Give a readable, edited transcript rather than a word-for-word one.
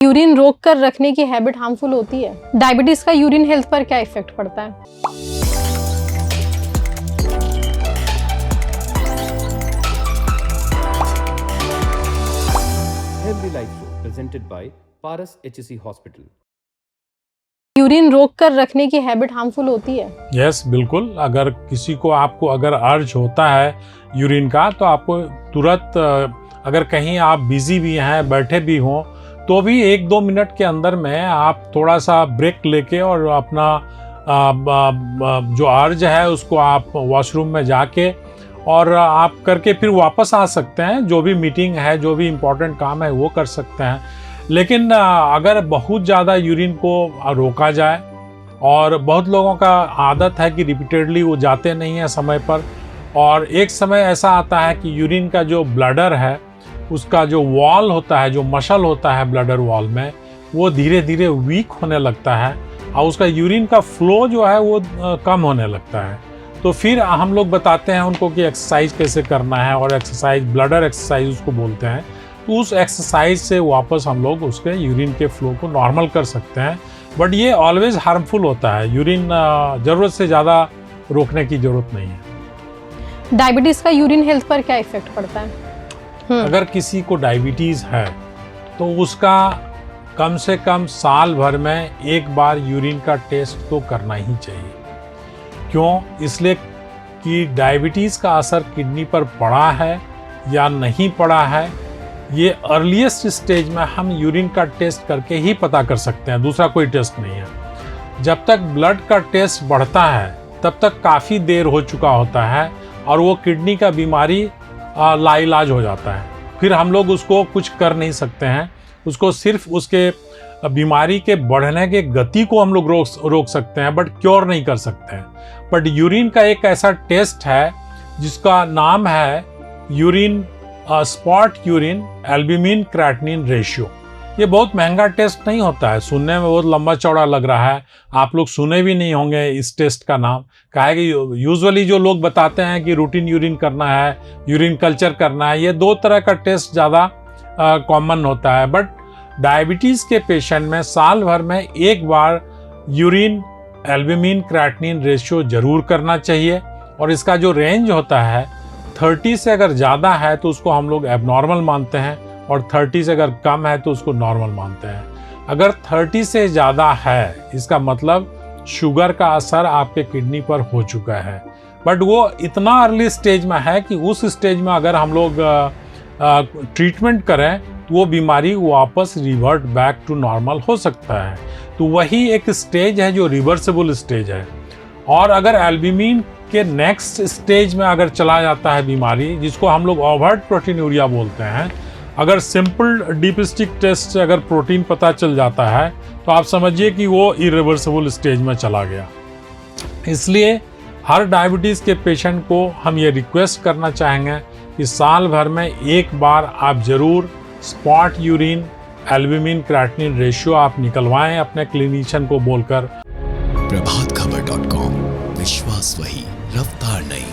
Urine रोक कर रखने की हैबिट हार्मफुल होती है। डायबिटीज का यूरिन हेल्थ पर क्या इफेक्ट पड़ता है? Healthy Life Show presented by Paras HC Hospital. Urine रोक कर रखने की हैबिट हार्मफुल होती है। यस, बिल्कुल। अगर किसी को आपको अगर अर्ज होता है यूरिन का, तो आपको तुरंत, अगर कहीं आप बिजी भी हैं, बैठे भी हों, तो भी 1-2 मिनट के अंदर में आप थोड़ा सा ब्रेक लेके और अपना जो अर्ज है उसको आप वॉशरूम में जाके और आप करके फिर वापस आ सकते हैं। जो भी मीटिंग है, जो भी इम्पोर्टेंट काम है वो कर सकते हैं। लेकिन अगर बहुत ज़्यादा यूरिन को रोका जाए, और बहुत लोगों का आदत है कि रिपीटेडली वो जाते नहीं हैं समय पर, और एक समय ऐसा आता है कि यूरिन का जो ब्लडर है उसका जो वॉल होता है, जो मसल होता है ब्लडर वॉल में, वो धीरे धीरे वीक होने लगता है और उसका यूरिन का फ्लो जो है वो कम होने लगता है। तो फिर हम लोग बताते हैं उनको कि एक्सरसाइज कैसे करना है, और एक्सरसाइज ब्लडर एक्सरसाइज उसको बोलते हैं। तो उस एक्सरसाइज से वापस हम लोग उसके यूरिन के फ्लो को नॉर्मल कर सकते हैं। बट ये ऑलवेज हार्मफुल होता है। यूरिन ज़रूरत से ज़्यादा रोकने की ज़रूरत नहीं है। डायबिटीज का यूरिन हेल्थ पर क्या इफेक्ट पड़ता है? अगर किसी को डायबिटीज़ है तो उसका कम से कम साल भर में एक बार यूरिन का टेस्ट तो करना ही चाहिए। क्यों? इसलिए कि डायबिटीज़ का असर किडनी पर पड़ा है या नहीं पड़ा है, ये अर्लीस्ट स्टेज में हम यूरिन का टेस्ट करके ही पता कर सकते हैं, दूसरा कोई टेस्ट नहीं है। जब तक ब्लड का टेस्ट बढ़ता है तब तक काफ़ी देर हो चुका होता है और वो किडनी का बीमारी लाइलाज हो जाता है। फिर हम लोग उसको कुछ कर नहीं सकते हैं, उसको सिर्फ उसके बीमारी के बढ़ने के गति को हम लोग रोक सकते हैं, बट क्योर नहीं कर सकते हैं। बट यूरिन का एक ऐसा टेस्ट है जिसका नाम है urine spot urine albumin creatinine ratio. ये बहुत महंगा टेस्ट नहीं होता है, सुनने में बहुत लंबा चौड़ा लग रहा है, आप लोग सुने भी नहीं होंगे इस टेस्ट का नाम। क्या है कि यूजुअली जो लोग बताते हैं कि रूटीन यूरिन करना है, यूरिन कल्चर करना है, ये 2 तरह का टेस्ट ज़्यादा कॉमन होता है। बट डायबिटीज़ के पेशेंट में साल भर में एक बार यूरिन एल्ब्यूमिन क्रिएटिनिन रेशियो जरूर करना चाहिए, और इसका जो रेंज होता है 30 से अगर ज़्यादा है तो उसको हम लोग एबनॉर्मल मानते हैं, और 30 से अगर कम है तो उसको नॉर्मल मानते हैं। अगर 30 से ज़्यादा है, इसका मतलब शुगर का असर आपके किडनी पर हो चुका है। बट वो इतना अर्ली स्टेज में है कि उस स्टेज में अगर हम लोग ट्रीटमेंट करें तो वो बीमारी वापस रिवर्ट बैक टू नॉर्मल हो सकता है। तो वही एक स्टेज है जो रिवर्सिबल स्टेज है। और अगर एल्ब्यूमिन के नेक्स्ट स्टेज में अगर चला जाता है बीमारी, जिसको हम लोग ओवर्ट प्रोटीनूरिया बोलते हैं, अगर सिंपल डीप स्टिक टेस्ट से अगर प्रोटीन पता चल जाता है तो आप समझिए कि वो इरिवर्सिबल स्टेज में चला गया। इसलिए हर डायबिटीज़ के पेशेंट को हम ये रिक्वेस्ट करना चाहेंगे कि साल भर में एक बार आप ज़रूर spot urine albumin creatinine ratio आप निकलवाएं अपने क्लिनिशियन को बोलकर। प्रभातखबर.com, विश्वास वही, रफ्तार नहीं।